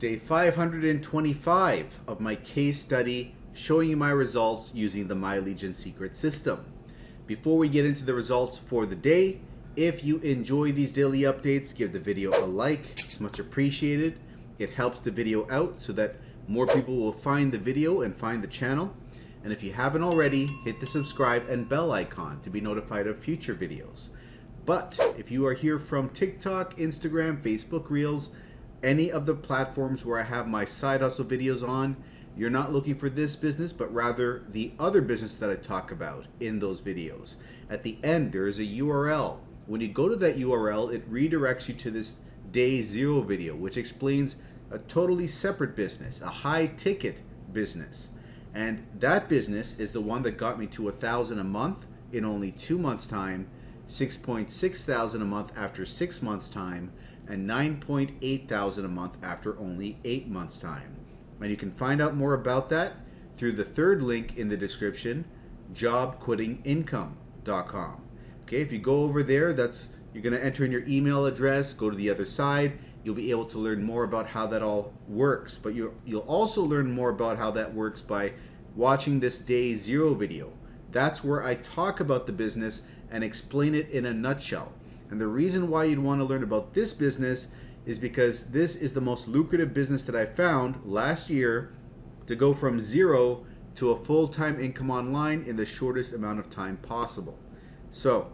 Day 525 of my case study showing you my results using the My Legion secret system. Before we get into the results for the day, if you enjoy these daily updates, give the video a like. It's much appreciated. It helps the video out so that more people will find the video and find the channel. And if you haven't already, hit the subscribe and bell icon to be notified of future videos. But if you are here from TikTok, Instagram, Facebook Reels, any of the platforms where I have my side hustle videos on, you're not looking for this business, but rather the other business that I talk about in those videos. At the end, there is a URL. When you go to that URL, it redirects you to this day 0 video, which explains a totally separate business, a high ticket business. And that business is the one that got me to $1,000 a month in only 2 months time, 6.6 thousand a month after 6 months time, and 9.8 thousand a month after only 8 months time. And you can find out more about that through the third link in the description, jobquittingincome.com. Okay, if you go over there, you're going to enter in your email address, go to the other side, you'll be able to learn more about how that all works. But you'll also learn more about how that works by watching this day 0 video. That's where I talk about the business and explain it in a nutshell. And the reason why you'd want to learn about this business is because this is the most lucrative business that I found last year to go from 0 to a full-time income online in the shortest amount of time possible. So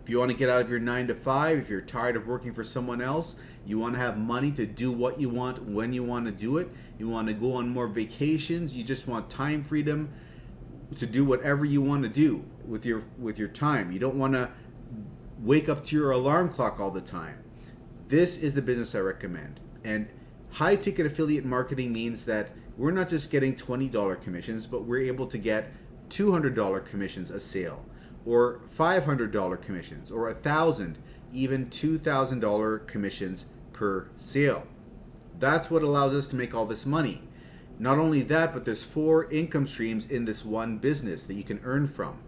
if you want to get out of your 9 to 5, if you're tired of working for someone else, you want to have money to do what you want when you want to do it, you want to go on more vacations, you just want time freedom to do whatever you want to do with your time. You don't want to wake up to your alarm clock all the time. This is the business I recommend. And high ticket affiliate marketing means that we're not just getting $20 commissions, but we're able to get $200 commissions a sale, or $500 commissions, or $1,000, even $2,000 commissions per sale. That's what allows us to make all this money. Not only that, but there's 4 income streams in this one business that you can earn from.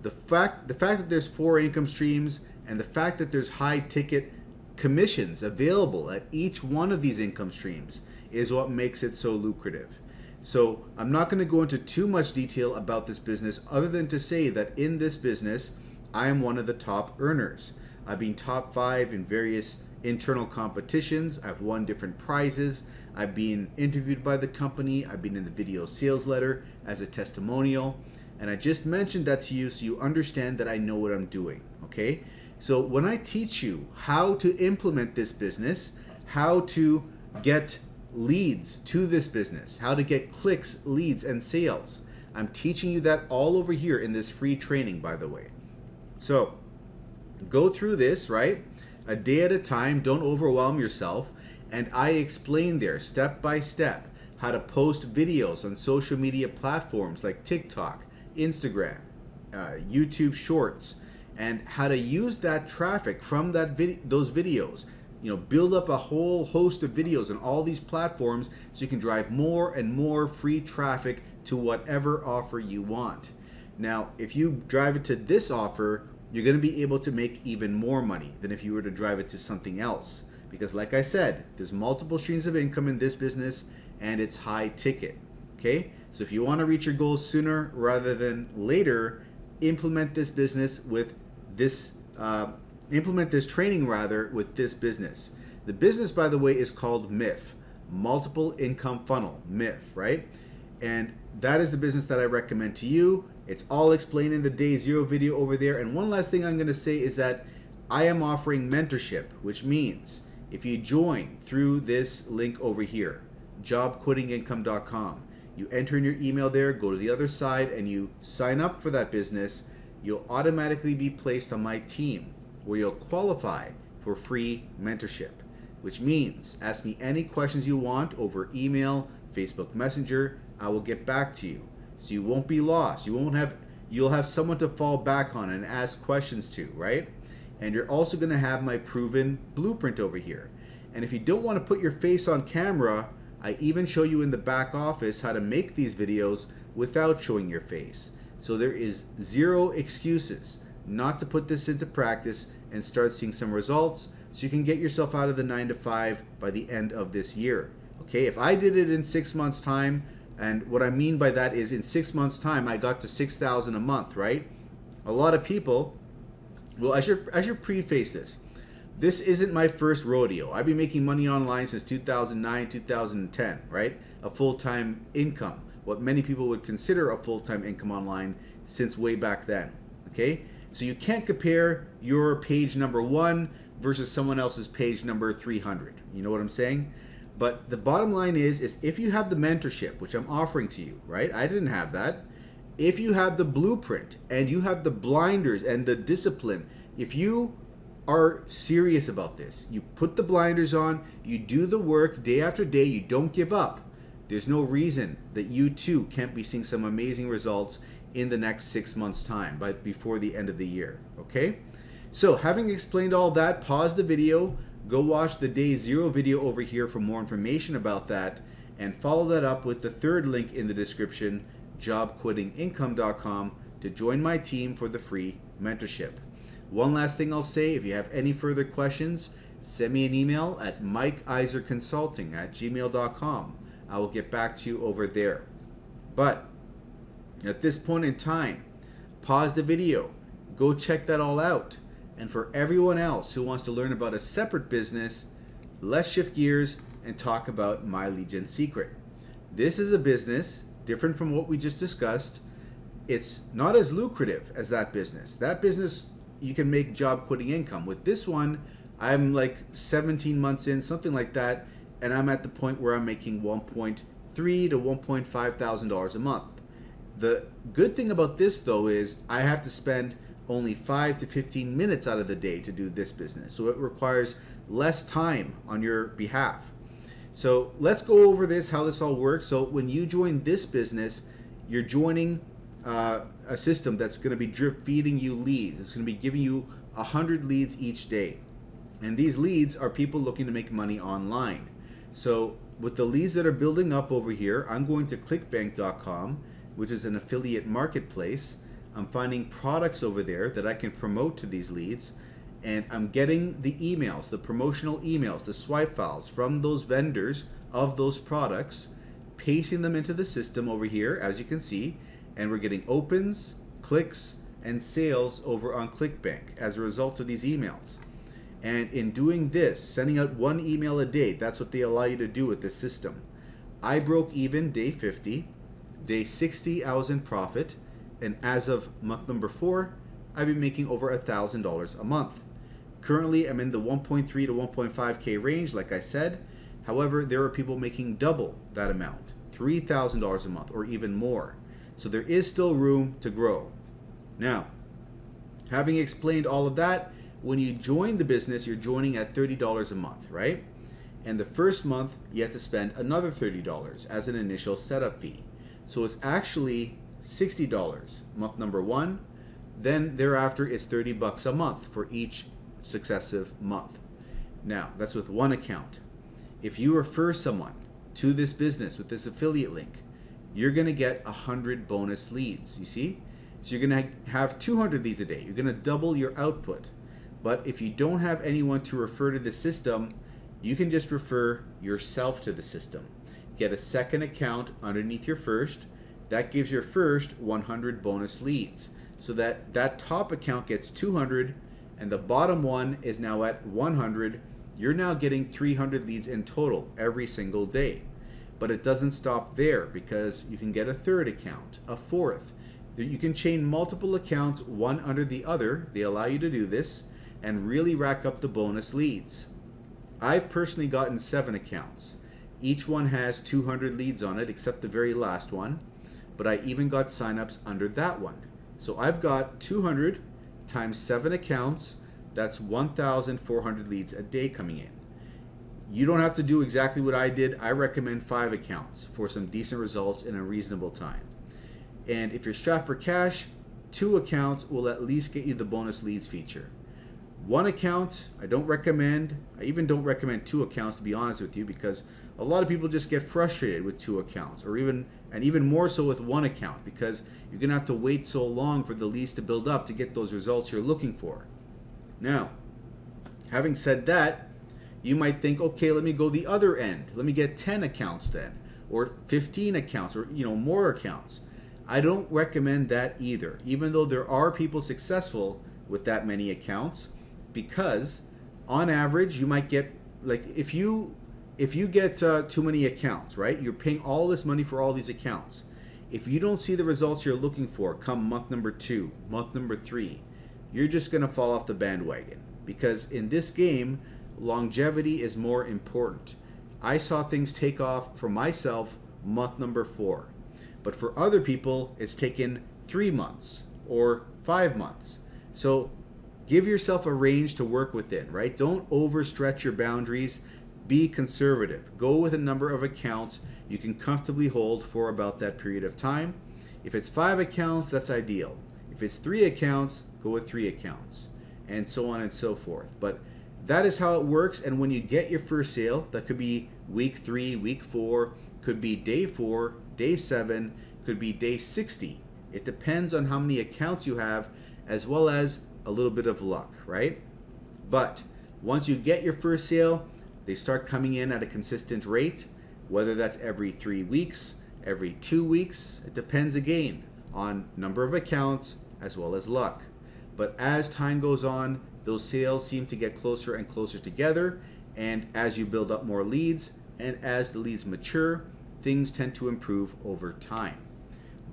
The fact that there's 4 income streams and the fact that there's high ticket commissions available at each one of these income streams is what makes it so lucrative. So I'm not going to go into too much detail about this business other than to say that in this business, I am one of the top earners. I've been top 5 in various internal competitions. I've won different prizes. I've been interviewed by the company. I've been in the video sales letter as a testimonial. And I just mentioned that to you so you understand that I know what I'm doing, okay? So when I teach you how to implement this business, how to get leads to this business, how to get clicks, leads, and sales, I'm teaching you that all over here in this free training, by the way. So go through this, right? A day at a time, don't overwhelm yourself. And I explain there step by step how to post videos on social media platforms like TikTok, Instagram, YouTube Shorts, and how to use that traffic from those videos. You know, build up a whole host of videos on all these platforms so you can drive more and more free traffic to whatever offer you want. Now, if you drive it to this offer, you're going to be able to make even more money than if you were to drive it to something else. Because like I said, there's multiple streams of income in this business and it's high ticket. Okay? So if you want to reach your goals sooner rather than later, implement this business with this, implement this training rather with this business. The business, by the way, is called MIF, Multiple Income Funnel, MIF, right? And that is the business that I recommend to you. It's all explained in the day 0 video over there. And one last thing I'm going to say is that I am offering mentorship, which means if you join through this link over here, jobquittingincome.com, you enter in your email there, go to the other side, and you sign up for that business, you'll automatically be placed on my team where you'll qualify for free mentorship, which means ask me any questions you want over email, Facebook Messenger, I will get back to you. So you won't be lost. You'll have someone to fall back on and ask questions to, right? And you're also going to have my proven blueprint over here. And if you don't want to put your face on camera, I even show you in the back office how to make these videos without showing your face. So there is 0 excuses not to put this into practice and start seeing some results so you can get yourself out of the 9 to 5 by the end of this year. Okay, if I did it in 6 months time, and what I mean by that is in 6 months time I got to 6,000 a month, right? A lot of people, well, I should preface this. This isn't my first rodeo. I've been making money online since 2009, 2010, right? A full-time income, what many people would consider a full-time income online since way back then, okay? So you can't compare your page number 1 versus someone else's page number 300. You know what I'm saying? But the bottom line is if you have the mentorship, which I'm offering to you, right? I didn't have that. If you have the blueprint and you have the blinders and the discipline, if you are serious about this, you put the blinders on, you do the work day after day, you don't give up, there's no reason that you too can't be seeing some amazing results in the next 6 months time, before the end of the year, okay? So having explained all that, pause the video, go watch the day 0 video over here for more information about that, and follow that up with the third link in the description, jobquittingincome.com, to join my team for the free mentorship. One last thing I'll say, if you have any further questions, send me an email at mikeiserconsulting@gmail.com. I will get back to you over there. But at this point in time, pause the video, go check that all out. And for everyone else who wants to learn about a separate business, let's shift gears and talk about My Lead Gen Secret. This is a business different from what we just discussed. It's not as lucrative as that business. That business, you can make job quitting income. With this one, I'm like 17 months in, something like that, and I'm at the point where I'm making $1.3 to $1.5 thousand a month. The good thing about this though is I have to spend only 5 to 15 minutes out of the day to do this business. So it requires less time on your behalf. So let's go over this, how this all works. So when you join this business, you're joining a system that's going to be drip feeding you leads. It's going to be giving you 100 leads each day. And these leads are people looking to make money online. So with the leads that are building up over here, I'm going to clickbank.com, which is an affiliate marketplace. I'm finding products over there that I can promote to these leads, and I'm getting the emails, the promotional emails, the swipe files from those vendors of those products, pasting them into the system over here, as you can see, and we're getting opens, clicks, and sales over on Clickbank as a result of these emails. And in doing this, sending out 1 email a day, that's what they allow you to do with this system. I broke even day 50, day 60 I was in profit, and as of month number 4, I've been making over $1,000 a month. Currently, I'm in the 1.3 to 1.5K range, like I said. However, there are people making double that amount, $3,000 a month or even more. So there is still room to grow. Now, having explained all of that, when you join the business, you're joining at $30 a month, right? And the first month, you have to spend another $30 as an initial setup fee. So it's actually $60 month number 1, then thereafter it's $30 a month for each successive month. Now that's with 1 account. If you refer someone to this business with this affiliate link, you're going to get 100 bonus leads, you see? So you're going to have 200 leads a day. You're going to double your output. But if you don't have anyone to refer to the system, you can just refer yourself to the system. Get a second account underneath your first. That gives your first 100 bonus leads. So that top account gets 200 and the bottom one is now at 100. You're now getting 300 leads in total every single day. But it doesn't stop there, because you can get a third account, a fourth. You can chain multiple accounts one under the other. They allow you to do this and really rack up the bonus leads. I've personally gotten 7 accounts. Each one has 200 leads on it except the very last one. But I even got signups under that one. So I've got 200 times 7 accounts. That's 1,400 leads a day coming in. You don't have to do exactly what I did. I recommend 5 accounts for some decent results in a reasonable time. And if you're strapped for cash, 2 accounts will at least get you the bonus leads feature. 1 account, I don't recommend. I even don't recommend 2 accounts, to be honest with you, because a lot of people just get frustrated with 2 accounts, or even more so with 1 account, because you're gonna have to wait so long for the leads to build up to get those results you're looking for. Now, having said that, You might think, okay, let me go the other end. Let me get 10 accounts then, or 15 accounts, or more accounts. I don't recommend that either, even though there are people successful with that many accounts, because on average you might get, like, if you get too many accounts, right? You're paying all this money for all these accounts. If you don't see the results you're looking for come month number 2, month number 3, you're just gonna fall off the bandwagon, because in this game, longevity is more important. I saw things take off for myself month number 4, but for other people it's taken 3 months or 5 months. So give yourself a range to work within, right? Don't overstretch your boundaries. Be conservative. Go with a number of accounts you can comfortably hold for about that period of time. If it's 5 accounts, that's ideal. If it's 3 accounts, go with 3 accounts, and so on and so forth. But that is how it works. And when you get your first sale, that could be week 3, week 4, could be day 4, day 7, could be day 60. It depends on how many accounts you have, as well as a little bit of luck, right? But once you get your first sale, they start coming in at a consistent rate, whether that's every 3 weeks, every 2 weeks. It depends again on number of accounts as well as luck. But as time goes on, those sales seem to get closer and closer together, and as you build up more leads and as the leads mature, things tend to improve over time.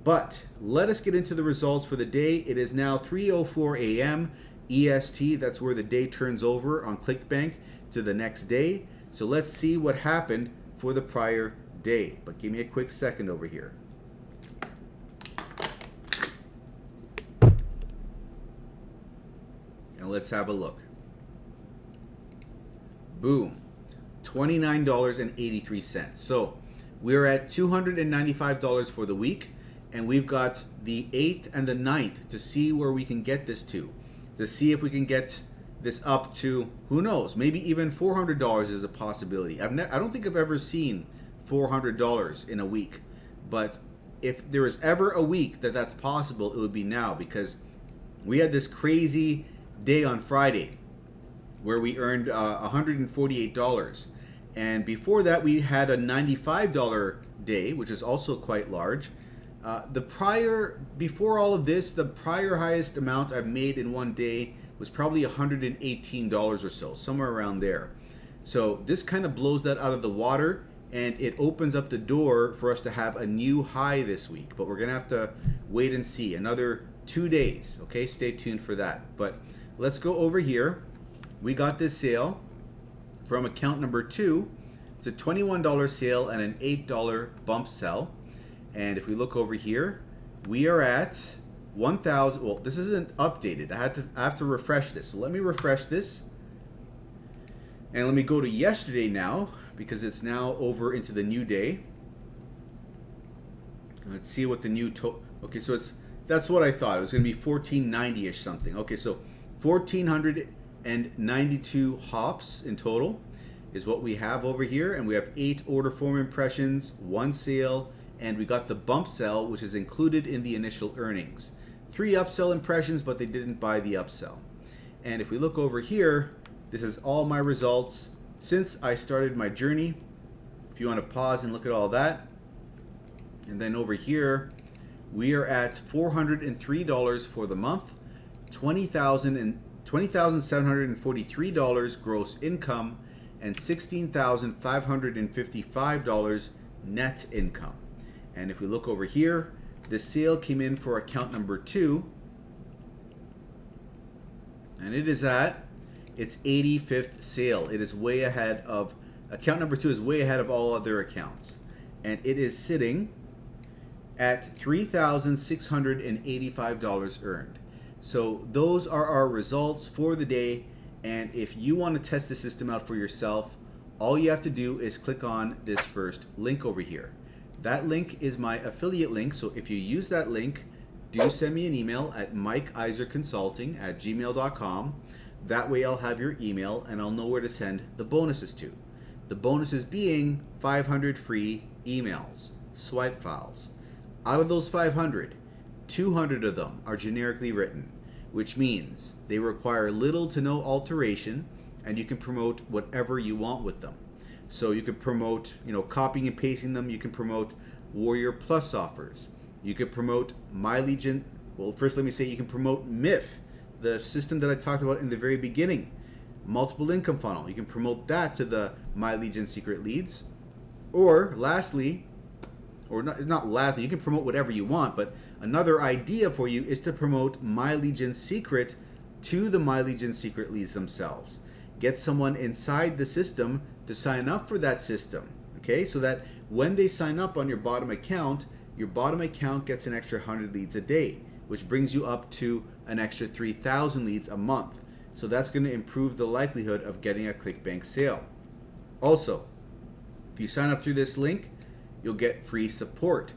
But let us get into the results for the day. It is now 3:04 a.m. EST. That's where the day turns over on Clickbank to the next day. So let's see what happened for the prior day. But give me a quick second over here. And let's have a look. Boom. $29.83. So we're at $295 for the week, and we've got the 8th and the 9th to see where we can get this to see if we can get this up to, who knows, maybe even $400 is a possibility. I don't think I've ever seen $400 in a week, but if there is ever a week that that's possible, it would be now, because we had this crazy day on Friday where we earned $148, and before that we had a $95 day, which is also quite large. Before all of this, the prior highest amount I've made in one day was probably $118 or so, somewhere around there. So this kind of blows that out of the water, and it opens up the door for us to have a new high this week. But we're gonna have to wait and see another 2 days. Okay, stay tuned for that. But let's go over here. We got this sale from account number 2. It's a $21 sale and an $8 bump sell. And if we look over here, we are at 1,000. Well, this isn't updated. I have to refresh this. So let me refresh this. And let me go to yesterday now, because it's now over into the new day. Let's see what the new okay, so that's what I thought. It was going to be 1490-ish something. Okay, so 1,492 hops in total is what we have over here, and we have 8 order form impressions, 1 sale, and we got the bump sell, which is included in the initial earnings. 3 upsell impressions, but they didn't buy the upsell. And if we look over here, this is all my results since I started my journey. If you want to pause and look at all that. And then over here, we are at $403 for the month, $20,743 gross income, and $16,555 net income. And if we look over here, the sale came in for account number 2, and it is at its 85th sale. It is way ahead of, account number 2 is way ahead of all other accounts, and it is sitting at $3,685 earned. So those are our results for the day, and if you want to test the system out for yourself, all you have to do is click on this first link over here. That link is my affiliate link, so if you use that link, do send me an email at mikeiserconsulting@gmail.com. That way I'll have your email and I'll know where to send the bonuses to. The bonuses being 500 free emails, swipe files. Out of those 500, 200 of them are generically written, which means they require little to no alteration, and you can promote whatever you want with them. So you could promote, copying and pasting them. You can promote Warrior Plus offers. You could promote My Legion. Well, first let me say you can promote MIF, the system that I talked about in the very beginning. Multiple income funnel. You can promote that to the My Legion secret leads. Or lastly, or not lastly, you can promote whatever you want, but another idea for you is to promote My Legion Secret to the My Legion secret leads themselves. Get someone inside the system to sign up for that system, okay? So that when they sign up on your bottom account gets an extra 100 leads a day, which brings you up to an extra 3,000 leads a month. So that's going to improve the likelihood of getting a Clickbank sale. Also, if you sign up through this link, you'll get free support,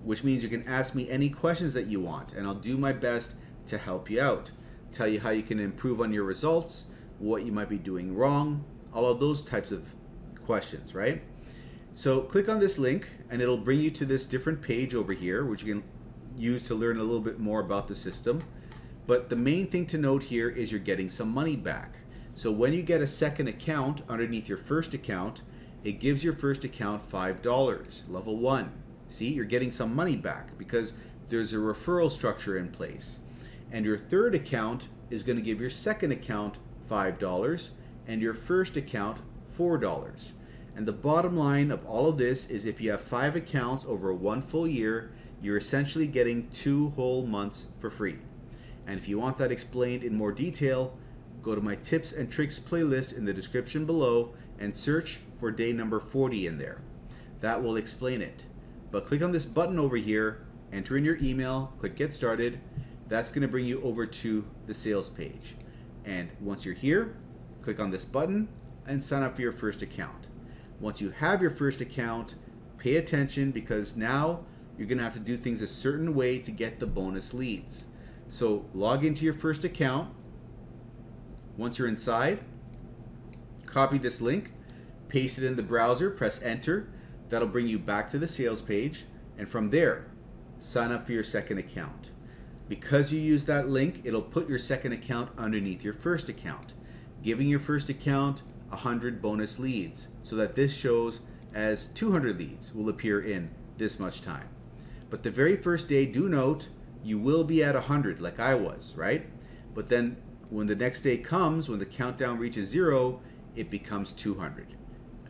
which means you can ask me any questions that you want, and I'll do my best to help you out, tell you how you can improve on your results, what you might be doing wrong, all of those types of questions, right? So click on this link and it'll bring you to this different page over here, which you can use to learn a little bit more about the system. But the main thing to note here is you're getting some money back. So when you get a second account underneath your first account, it gives your first account $5, level 1. See, you're getting some money back because there's a referral structure in place. And your third account is going to give your second account $5 and your first account $4. And the bottom line of all of this is if you have 5 accounts over 1 full year, you're essentially getting 2 whole months for free. And if you want that explained in more detail, go to my tips and tricks playlist in the description below and search for day number 40 in there. That will explain it. But click on this button over here, enter in your email, click get started. That's going to bring you over to the sales page. And once you're here, click on this button and sign up for your first account. Once you have your first account, pay attention because now you're going to have to do things a certain way to get the bonus leads. So log into your first account. Once you're inside, copy this link, paste it in the browser, press enter. That'll bring you back to the sales page. And from there, sign up for your second account. Because you use that link, it'll put your second account underneath your first account, giving your first account 100 bonus leads, so that this shows as 200 leads will appear in this much time. But the very first day, do note, you will be at 100 like I was, right? But then when the next day comes, when the countdown reaches 0, it becomes 200.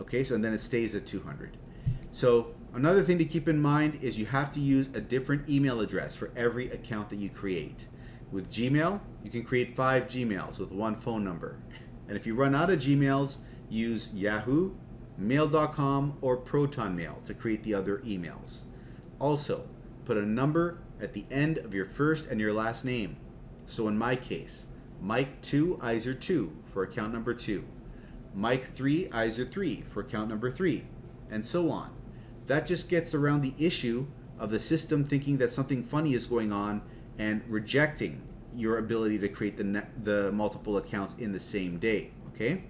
Okay, so and then it stays at 200. So another thing to keep in mind is you have to use a different email address for every account that you create. With Gmail, you can create 5 Gmails with 1 phone number. And if you run out of Gmails, use Yahoo, Mail.com, or ProtonMail to create the other emails. Also, put a number at the end of your first and your last name. So in my case, Mike2 Iser 2 for account number 2, Mike3 Iser 3 for account number 3, and so on. That just gets around the issue of the system thinking that something funny is going on and rejecting your ability to create the multiple accounts in the same day, okay?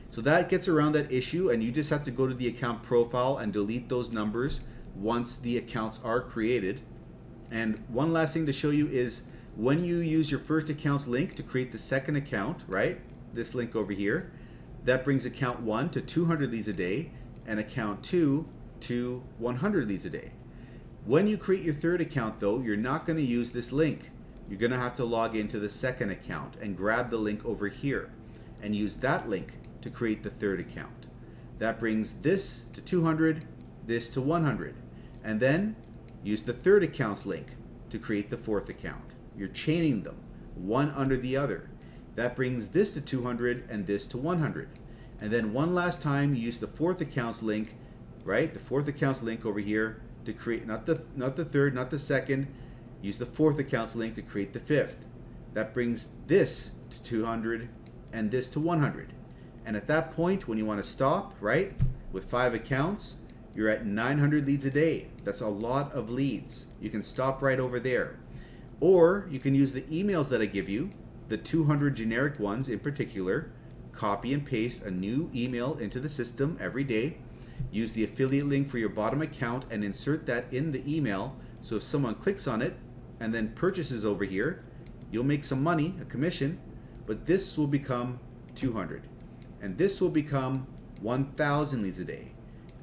So that gets around that issue, and you just have to go to the account profile and delete those numbers once the accounts are created. And one last thing to show you is when you use your first account's link to create the second account, right? This link over here, that brings account 1 to 200 leads a day and account 2 to 100 leads a day. When you create your third account though, you're not going to use this link. You're going to have to log into the second account and grab the link over here and use that link to create the third account. That brings this to 200, this to 100, and then use the third account's link to create the fourth account. You're chaining them, one under the other. That brings this to 200 and this to 100. And then one last time, use the fourth account's link, right? The fourth account's link over here to create, not the third, not the second. Use the fourth account's link to create the fifth. That brings this to 200 and this to 100. And at that point, when you want to stop, right, with 5 accounts, you're at 900 leads a day. That's a lot of leads. You can stop right over there. Or you can use the emails that I give you, the 200 generic ones in particular, copy and paste a new email into the system every day, use the affiliate link for your bottom account and insert that in the email. So if someone clicks on it and then purchases over here, you'll make some money, a commission, but this will become 200. and this will become 1,000 leads a day.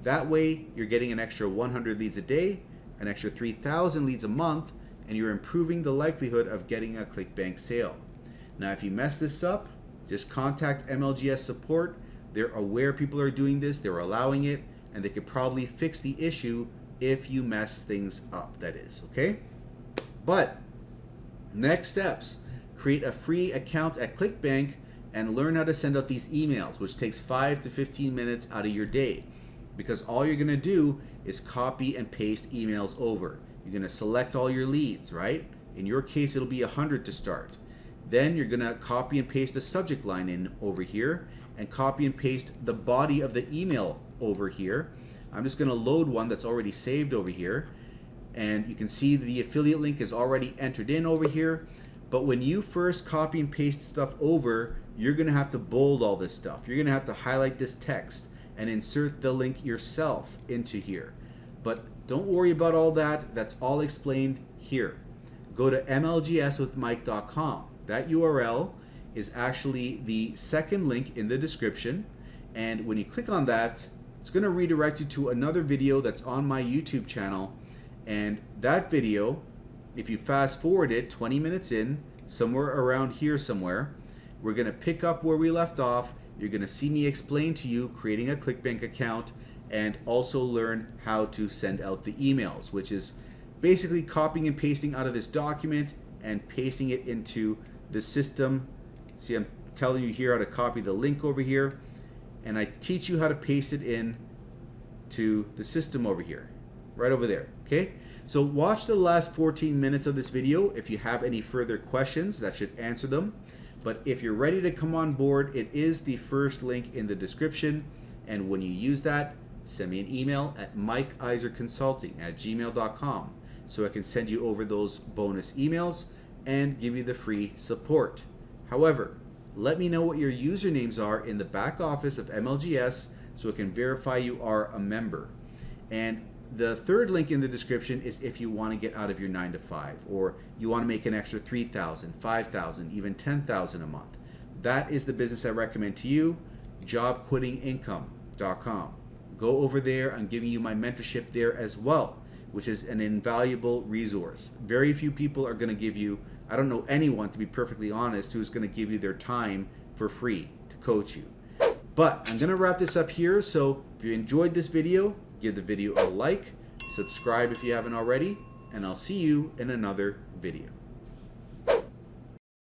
That way, you're getting an extra 100 leads a day, an extra 3,000 leads a month, and you're improving the likelihood of getting a Clickbank sale. Now, if you mess this up, just contact MLGS support. They're aware people are doing this, they're allowing it, and they could probably fix the issue if you mess things up, that is, okay? But next steps, create a free account at Clickbank and learn how to send out these emails, which takes 5 to 15 minutes out of your day, because all you're gonna do is copy and paste emails over. You're gonna select all your leads, right? In your case, it'll be 100 to start. Then you're gonna copy and paste the subject line in over here and copy and paste the body of the email over here. I'm just gonna load one that's already saved over here, and you can see the affiliate link is already entered in over here. But when you first copy and paste stuff over, you're gonna have to bold all this stuff. You're gonna have to highlight this text and insert the link yourself into here. But don't worry about all that, that's all explained here. Go to mlgswithmike.com. That URL is actually the second link in the description, and when you click on that, it's going to redirect you to another video that's on my YouTube channel. And that video, if you fast forward it 20 minutes in, somewhere around here somewhere, we're going to pick up where we left off. You're going to see me explain to you creating a Clickbank account and also learn how to send out the emails, which is basically copying and pasting out of this document and pasting it into the system. See, I'm telling you here how to copy the link over here, and I teach you how to paste it in to the system over here, right over there, okay? So watch the last 14 minutes of this video. If you have any further questions, that should answer them. But if you're ready to come on board, it is the first link in the description, and when you use that, send me an email at mikeiserconsulting@gmail.com so I can send you over those bonus emails and give you the free support. However, let me know what your usernames are in the back office of MLGS so it can verify you are a member. And the third link in the description is if you want to get out of your 9 to 5, or you want to make an extra 3,000, 5,000, even 10,000 a month. That is the business I recommend to you, jobquittingincome.com. Go over there. I'm giving you my mentorship there as well, which is an invaluable resource. Very few people are going to give you, I don't know anyone, to be perfectly honest, who's going to give you their time for free to coach you. But I'm going to wrap this up here. So if you enjoyed this video, give the video a like, subscribe if you haven't already, and I'll see you in another video.